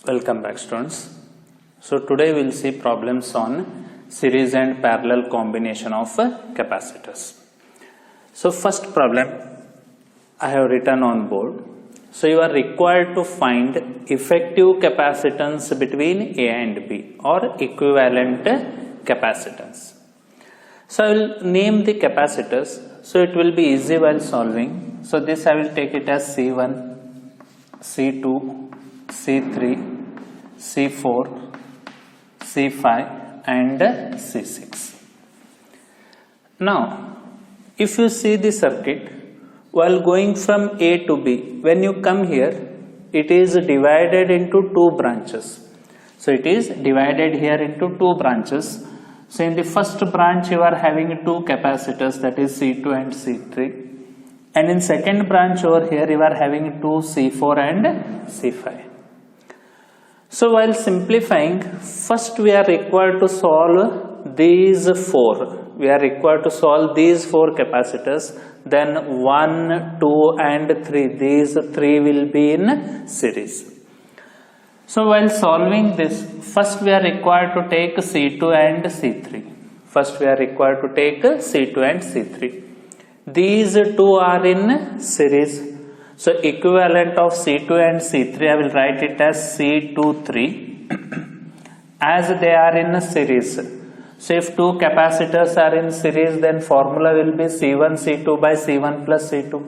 Welcome back, students. So today we'll see problems on series and parallel combination of capacitors. So first problem I have written on board. So you are required to find effective capacitance between A and B or equivalent capacitance. So I will name the capacitors, so it will be easy while solving. So this I will take it as C1, C2, C3, C4, C5 and C6. Now, if you see the circuit, while going from A to B, when you come here, it is divided into two branches. So it is divided here into two branches. So in the first branch, you are having two capacitors, that is C2 and C3. And in second branch over here, you are having two C4 and C5. So while simplifying, first we are required to solve these four. We are required to solve these four capacitors. Then 1, 2 and 3. These three will be in series. So while solving this, first we are required to take C2 and C3. First we are required to take C2 and C3. These two are in series. So equivalent of C2 and C3, I will write it as C23 as they are in series. So if two capacitors are in series, then formula will be C1 C2 by C1 plus C2.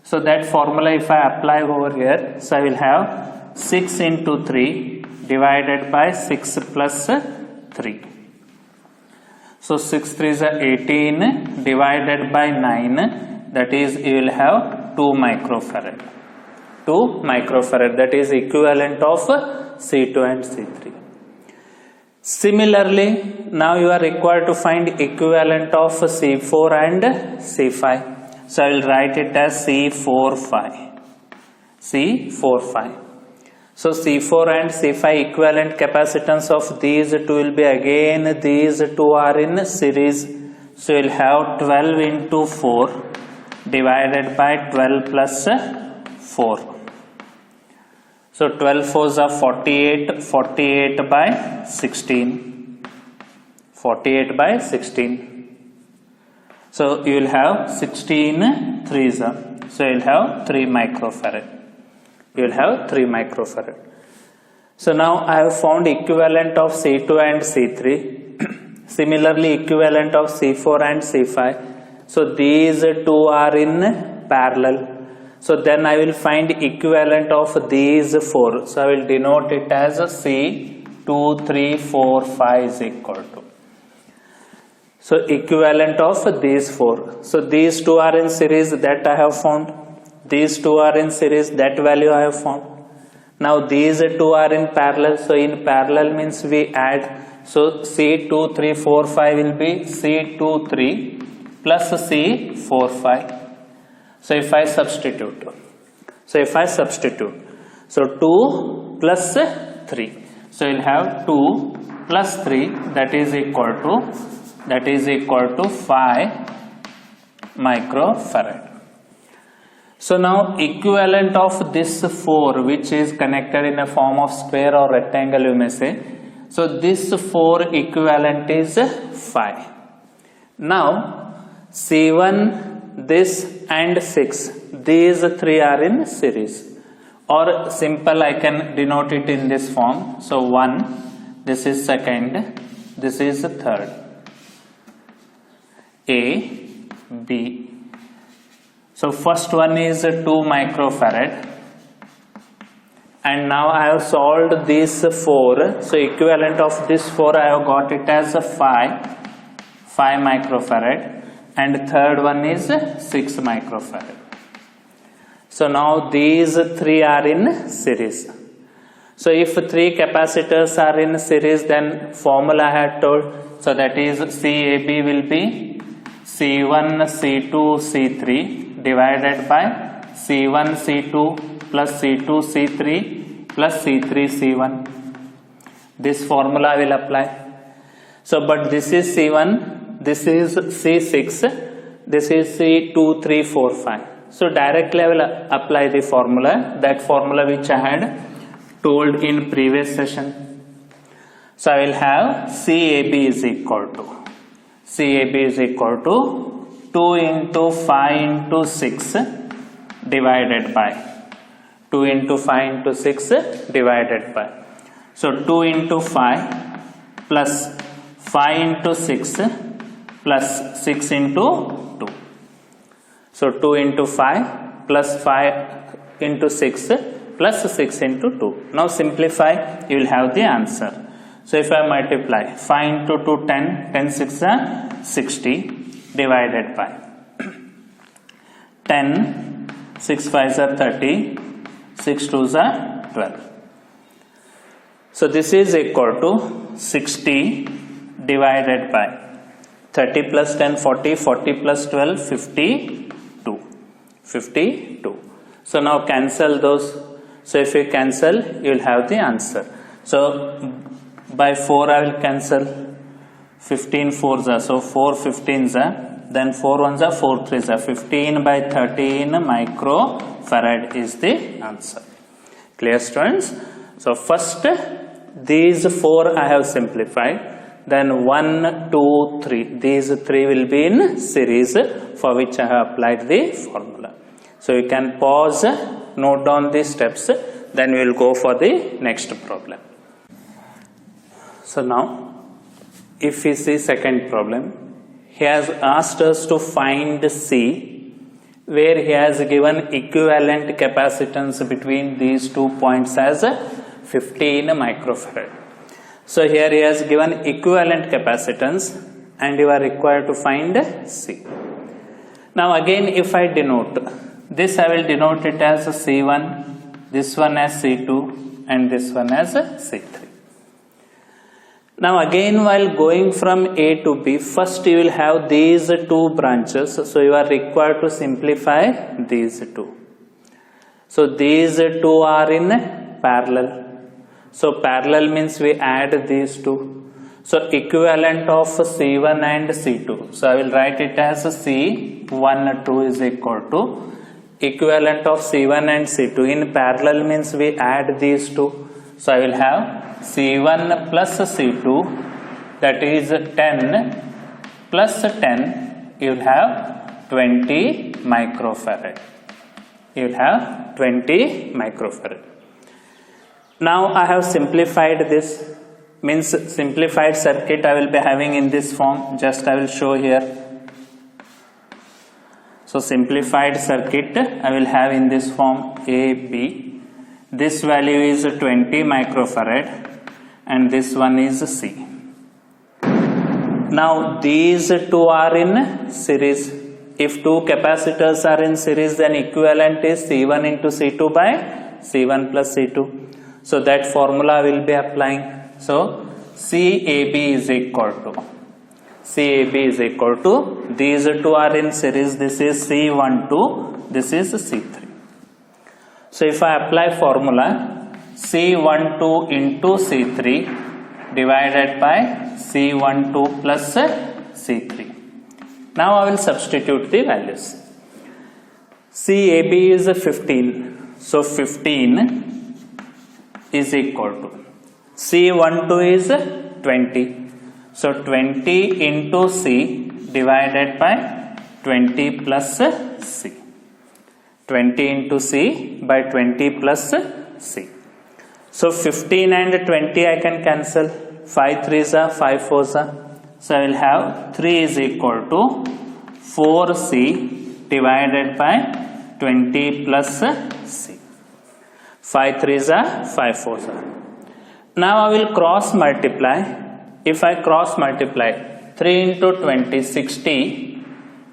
So that formula if I apply over here, so I will have 6 into 3 divided by 6 plus 3. So 6 3s are 18 divided by 9, that is you will have 2 microfarad. 2 microfarad, that is equivalent of C2 and C3. Similarly, now you are required to find equivalent of C4 and C5. So I will write it as C45. C45. So C4 and C5 equivalent capacitance of these two will be again, these two are in series. So you will have 12 into 4 divided by 12 plus 4. So 12 4s are 48, 48 by 16. 48 by 16. So you will have 16 3s. So you will have 3 microfarad. You will have 3 microfarad. So now I have found equivalent of C2 and C3. Similarly, equivalent of C4 and C5. So these two are in parallel. So then I will find equivalent of these four. So I will denote it as a C2, 3, 4, 5 is equal to. So equivalent of these four. So these two are in series, that I have found. These two are in series, that value I have found. Now these two are in parallel. So in parallel means we add. So C2, 3, 4, 5 will be C2, 3 plus C4, 5. So if I substitute, so 2 plus 3. So you'll have 2 plus 3, that is equal to 5 microfarad. So now equivalent of this 4, which is connected in a form of square or rectangle, you may say. So this 4 equivalent is 5. Now C1, this and 6, these three are in series, or simple I can denote it in this form. So 1, this is second, this is third. A, B. So first one is 2 microfarad. And now I have solved these 4. So equivalent of this 4 I have got it as 5 microfarad. And third one is 6 microfarad. So now these three are in series. So if 3 capacitors are in series, then formula I had told. So that is CAB will be C1 C2 C3 divided by C1 C2 plus C2 C3 plus C3 C1. This formula will apply. So but this is C1, this is C6, this is C2, 3, 4, 5. So directly I will apply the formula, that formula which I had told in previous session. So I will have CAB is equal to 2 into 5 into 6 divided by 2 into 5 into 6 divided by. So 2 into 5 plus 5 into 6 plus 6 into 2. So 2 into 5 plus 5 into 6 plus 6 into 2. Now simplify, you will have the answer. So if I multiply 5 into 2, 10, 10 6 are 60 divided by 10, 6 5 are 30, 6 2 are 12. So this is equal to 60 divided by 30 plus 10, 40, 40 plus 12, 52. So now cancel those. So if you cancel, you will have the answer. So by 4 I will cancel 15 4s are, so 4 15s are, then 4 1s are, 4 3s are, 15 by 13 microfarad is the answer. Clear, students? So first these 4 I have simplified, then 1 2 3, these 3 will be in series for which I have applied the formula. So you can pause, note down the steps, then we will go for the next problem. So now, if we see second problem, he has asked us to find C, where he has given equivalent capacitance between these 2 points as 15 microfarad. So here he has given equivalent capacitance and you are required to find C. Now again, if I denote, this I will denote it as C1, this one as C2 and this one as C3. Now again, while going from A to B, first you will have these 2 branches, so you are required to simplify these 2. So these 2 are in parallel. So parallel means we add these 2. So equivalent of C1 and C2. So I will write it as C1 2 is equal to equivalent of C1 and C2. In parallel means we add these 2. So I will have C1 plus C2, that is 10 plus 10, you will have 20 microfarad. You will have 20 microfarad. Now I have simplified this, means simplified circuit I will be having in this form, just I will show here. So simplified circuit I will have in this form A, B. This value is 20 microfarad and this one is C. Now these 2 are in series. If 2 capacitors are in series, then equivalent is C1 into C2 by C1 plus C2. So that formula will be applying. So CAB is equal to these 2 are in series. This is C12, this is C3. So if I apply formula C12 into C3 divided by C12 plus C3. Now I will substitute the values. CAB is 15. So 15 is equal to C12 is 20. So 20 into C divided by 20 plus C. 20 into C by 20 plus C. So 15 and 20 I can cancel. 5 3s are, 5 4s are. So I will have 3 is equal to 4C divided by 20 plus C. 5 3s are, 5 4s are. Now I will cross multiply. If I cross multiply 3 into 20, 60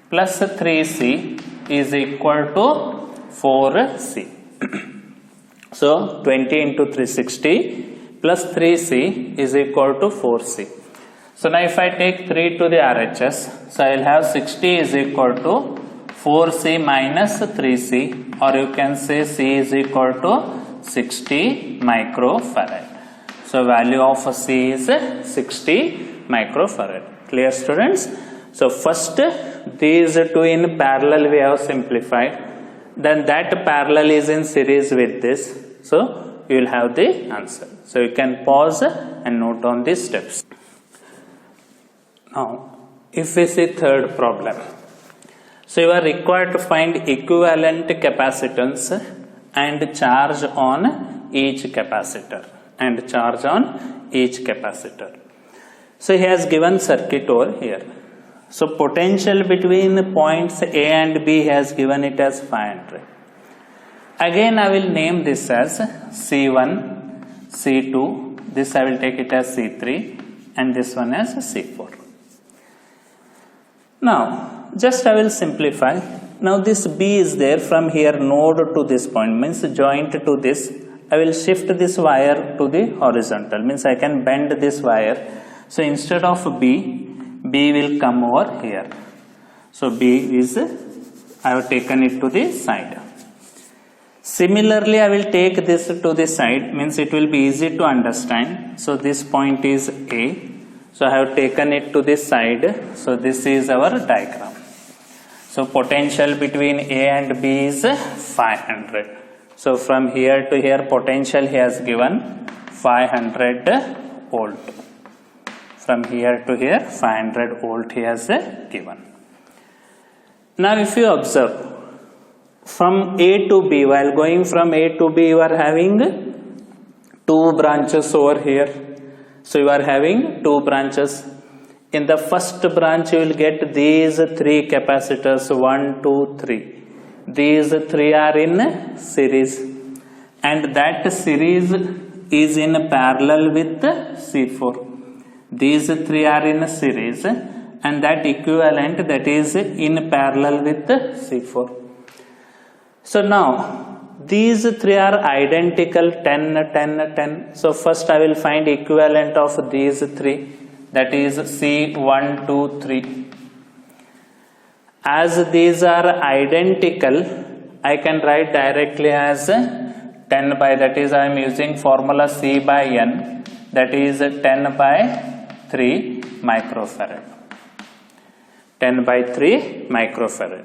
plus 3C is equal to 4C. So 20 into 360 plus 3C is equal to 4C. So now if I take 3 to the RHS, so I will have 60 is equal to 4C minus 3C, or you can say C is equal to 60 microfarad. So value of C is 60 microfarad. Clear, students? So first these 2 in parallel we have simplified. Then that parallel is in series with this. So you will have the answer. So you can pause and note down these steps. Now, if we see third problem, so you are required to find equivalent capacitance and charge on each capacitor So he has given circuit over here. So potential between points A and B has given it as 500. Again I will name this as C1, C2, this I will take it as C3 and this one as C4. Now just I will simplify. Now this B is there from here node to this point, means joint to this. I will shift this wire to the horizontal, means I can bend this wire. So instead of B will come over here. So B is, I have taken it to the side. Similarly, I will take this to the side, means it will be easy to understand. So this point is A. So I have taken it to this side. So this is our diagram. So potential between A and B is 500. So from here to here potential he has given 500 volt. From here to here 500 volt he has given. Now if you observe, from A to B, while going from A to B you are having two branches over here. So you are having two branches. In the first branch you will get these three capacitors, 1, 2, 3. These three are in series and that series is in parallel with C4. These three are in series and that equivalent, that is in parallel with C4. So now these three are identical, 10, 10, 10. So first I will find equivalent of these three, that is C1, 2, 3. As these are identical, I can write directly as 10 by, that is I am using formula C by N, that is 10 by 3 microfarad. 10 by 3 microfarad.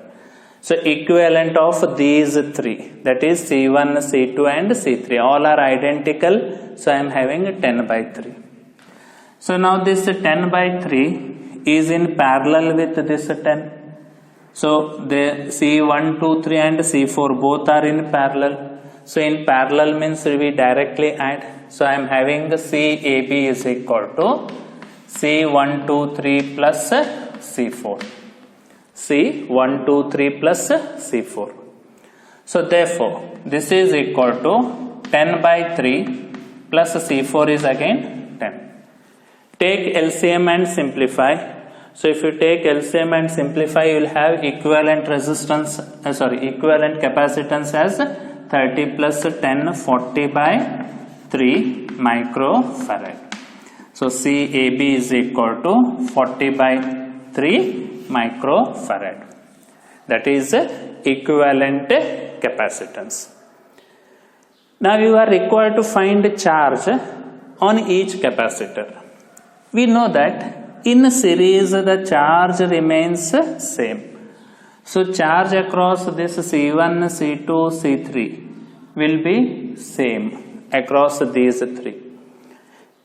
So equivalent of these three, that is C1, C2 and C3, all are identical. So I am having 10 by 3. So now this 10 by 3 is in parallel with this 10. So the C1, 2, 3 and C4 both are in parallel. So in parallel means we directly add. So I am having the CAB is equal to C1, 2, 3 plus C4. C1, 2, 3 plus C4. So therefore this is equal to 10 by 3 plus C4 is again 10. Take LCM and simplify. So if you take LCM and simplify, you will have equivalent resistance, equivalent capacitance as 30 plus 10, 40 by 3 microfarad. So CAB is equal to 40 by 3 microfarad. That is equivalent capacitance. Now you are required to find charge on each capacitor. We know that in series the charge remains same. So charge across this C1, C2, C3 will be same across these three.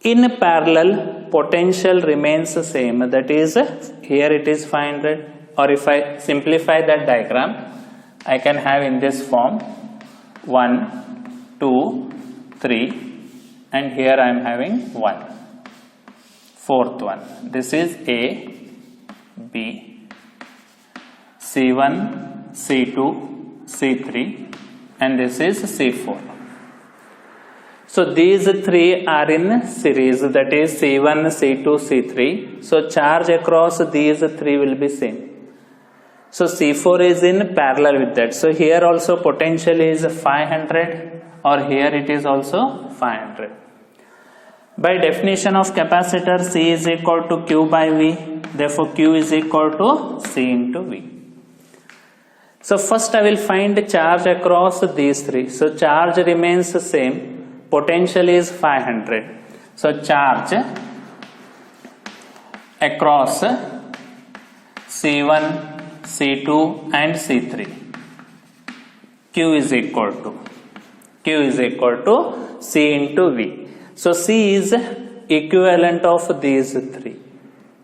In parallel potential remains same, that is here it is 500, or if I simplify that diagram I can have in this form 1, 2, 3 and here I am having 1. Fourth one, this is A, B, C1, C2, C3 and this is C4. So these three are in series, that is C1, C2, C3. So charge across these three will be same. So C4 is in parallel with that. So here also potential is 500 or here it is also 500. By definition of capacitor, C is equal to Q by V. Therefore, Q is equal to C into V. So first I will find charge across these three. So charge remains the same. Potential is 500. So charge across C1, C2 and C3. Q is equal to Q is equal to C into V. So C is equivalent of these three.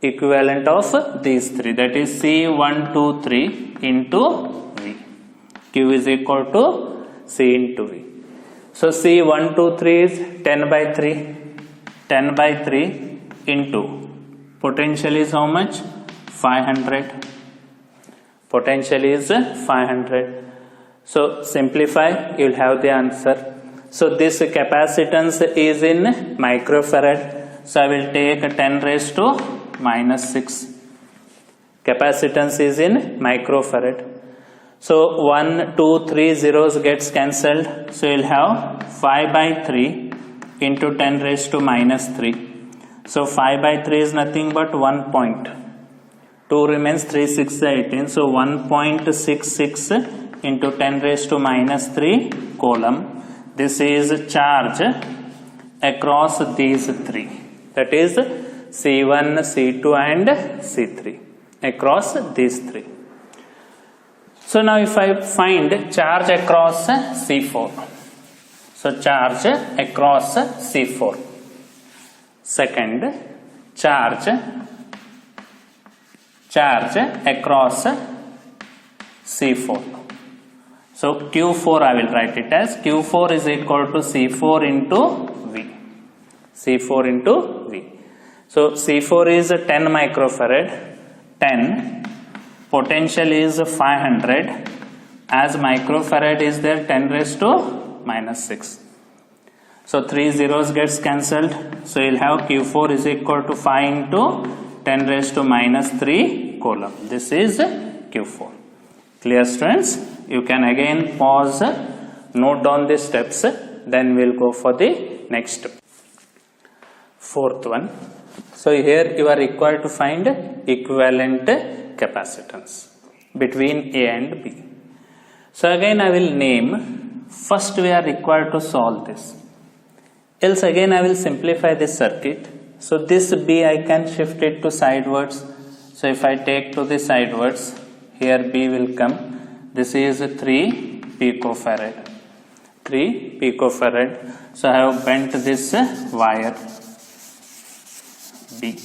Equivalent of these three, that is C 1, 2, 3 into V. Q is equal to C into V. So C 1, 2, 3 is 10 by 3. 10 by 3 into potential is how much? 500. Potential is 500. So simplify, you will have the answer. So this capacitance is in microfarad. So I will take 10 raised to minus 6. Capacitance is in microfarad. So 1, 2, 3 zeros gets cancelled. So you will have 5 by 3 into 10 raised to minus 3. So 5 by 3 is nothing but 1 point. 2 remains, 3, 6, 18. So 1.66 into 10 raised to minus 3 coulomb. This is charge across these three. That is C1, C2 and C3. Across these three. So now if I find charge across C4. So charge across C4. Second, charge across C4. So Q4 I will write it as Q4 is equal to C4 into V. C4 into V. So C4 is 10 microfarad. 10. Potential is 500. As microfarad is there, 10 raised to minus 6. So 3 zeros gets cancelled. So you'll have Q4 is equal to 5 into 10 raised to minus 3 coulomb. This is Q4. Clear, students? You can again pause, note down the steps, then we'll go for the next step. Fourth one. So here you are required to find equivalent capacitance between A and B. So again I will name. First we are required to solve this. Else again I will simplify this circuit. So this B I can shift it to sidewards. So if I take to the sidewards, here B will come. This is 3 picofarad. 3 picofarad. So I have bent this wire B.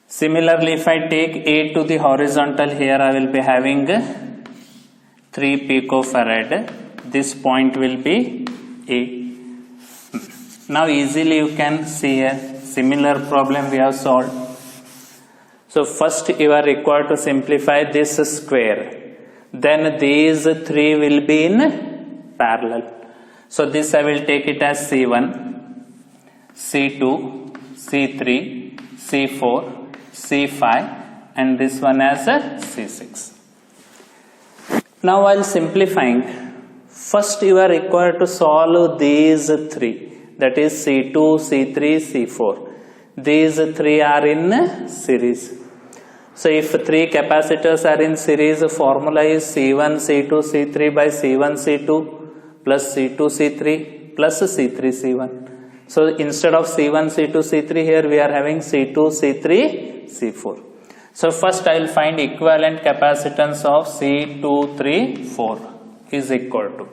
Similarly, if I take A to the horizontal, here I will be having 3 picofarad. This point will be A. Now easily you can see a similar problem we have solved. So first you are required to simplify this square. Then these three will be in parallel. So this I will take it as C1, C2, C3, C4, C5 and this one as a C6. Now while simplifying, first you are required to solve these three. That is C2, C3, C4. These three are in series. So if three capacitors are in series, the formula is C1, C2, C3 by C1, C2 plus C2, C3 plus C3, C1. So instead of C1, C2, C3, here we are having C2, C3, C4. So first I will find equivalent capacitance of C2, 3, 4 is equal to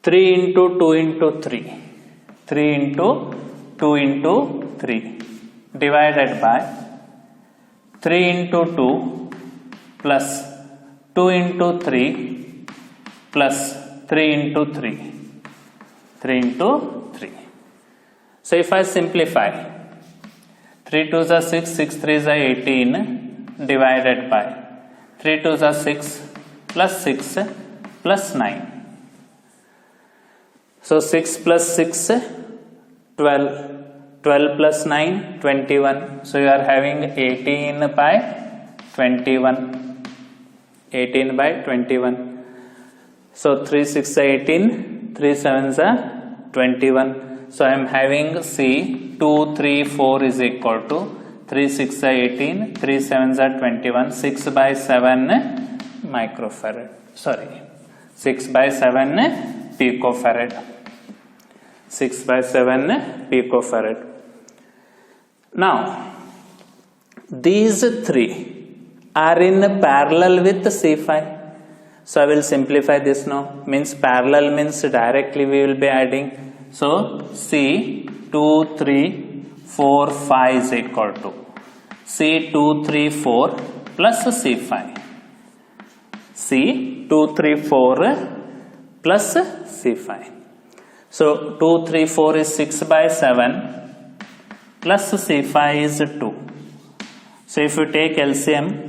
3 into 2 into 3. 3 into 2 into 3 divided by 3 into 2 plus 2 into 3 plus 3 into 3. 3 into 3. So if I simplify, 3 2s are 6, 6 3s are 18 divided by 3 2s are 6 plus 6 plus 9. So 6 plus 6, 12. 12 plus 9, 21. So you are having 18 by 21. 18 by 21. So 3 6 are 18, 3 7s are 21. So I am having C 2 3 4 is equal to 3 6 are 18, 3 7s are 21, 6 by 7 microfarad. Sorry, 6 by 7 picofarad. 6 by 7 picofarad. Now, these three are in parallel with C5. So I will simplify this now. Means parallel means directly we will be adding. So C 2, 3, 4, 5 is equal to C 2, 3, 4 plus C5. C 2, 3, 4 plus C5. So 2, 3, 4 is 6 by 7 plus C5 is 2. So if you take LCM,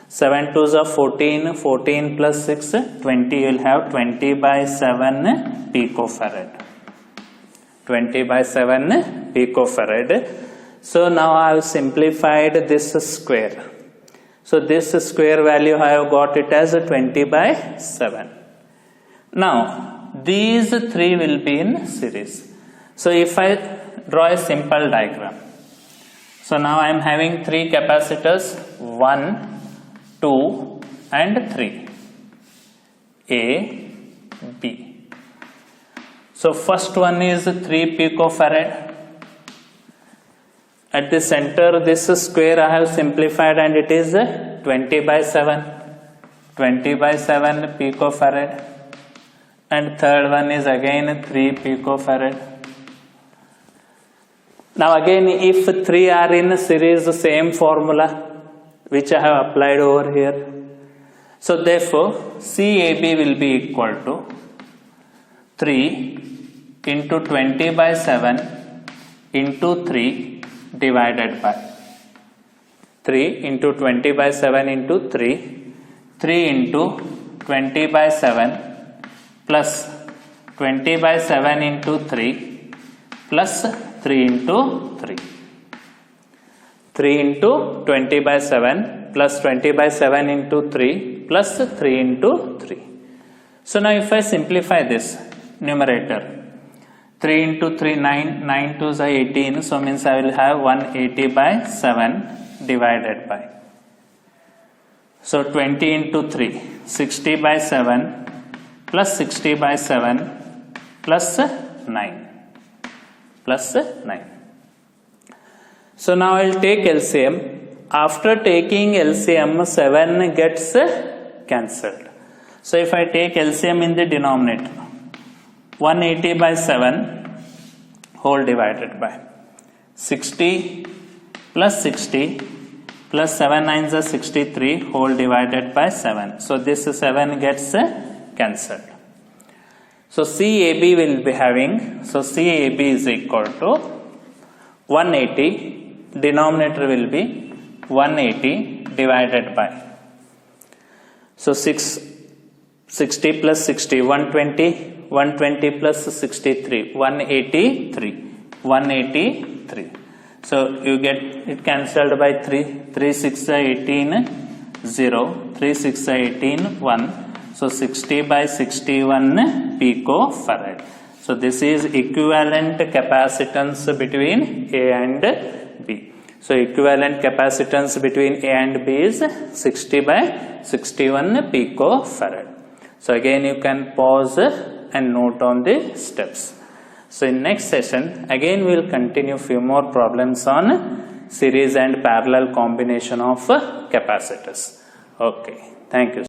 7 2s are 14, 14 plus 6, 20, you will have 20 by 7 picofarad. 20 by 7 picofarad. So now I have simplified this square. So this square value I have got it as 20 by 7. Now these three will be in series. So if I draw a simple diagram. So now I am having three capacitors, 1, 2 and 3, A, B. So first one is 3 picofarad. At the center this square I have simplified and it is 20 by 7. 20 by 7 picofarad. And third one is again 3 picofarad. Now again if 3 are in series, same formula which I have applied over here. So therefore CAB will be equal to 3 into 20 by 7 into 3 divided by 3 into 20 by 7 into 3, 3 into 20 by 7 plus 20 by 7 into 3 plus 3 into 3. 3 into 20 by 7 plus 20 by 7 into 3 plus 3 into 3. So now if I simplify this numerator, 3 into 3, 9, 9 2s are 18, so means I will have 180 by 7 divided by. So 20 into 3, 60 by 7 plus 60 by 7 plus 9. Plus 9. So now I will take LCM. After taking LCM, 7 gets cancelled. So if I take LCM in the denominator, 180 by 7 whole divided by 60 plus 60 plus 7 9s are 63 whole divided by 7. So this 7 gets cancelled. So CAB will be having, so CAB is equal to 180, denominator will be 180 divided by, so 60 plus 60, 120, 120 plus 63, 183. So you get it cancelled by 3, 3 6 are 18, 0, 3 6 are 18, 1. So 60 by 61 picofarad. So this is equivalent capacitance between A and B. So equivalent capacitance between A and B is 60 by 61 picofarad. So again you can pause and note on the steps. So in next session again we will continue few more problems on series and parallel combination of capacitors. Okay, thank you.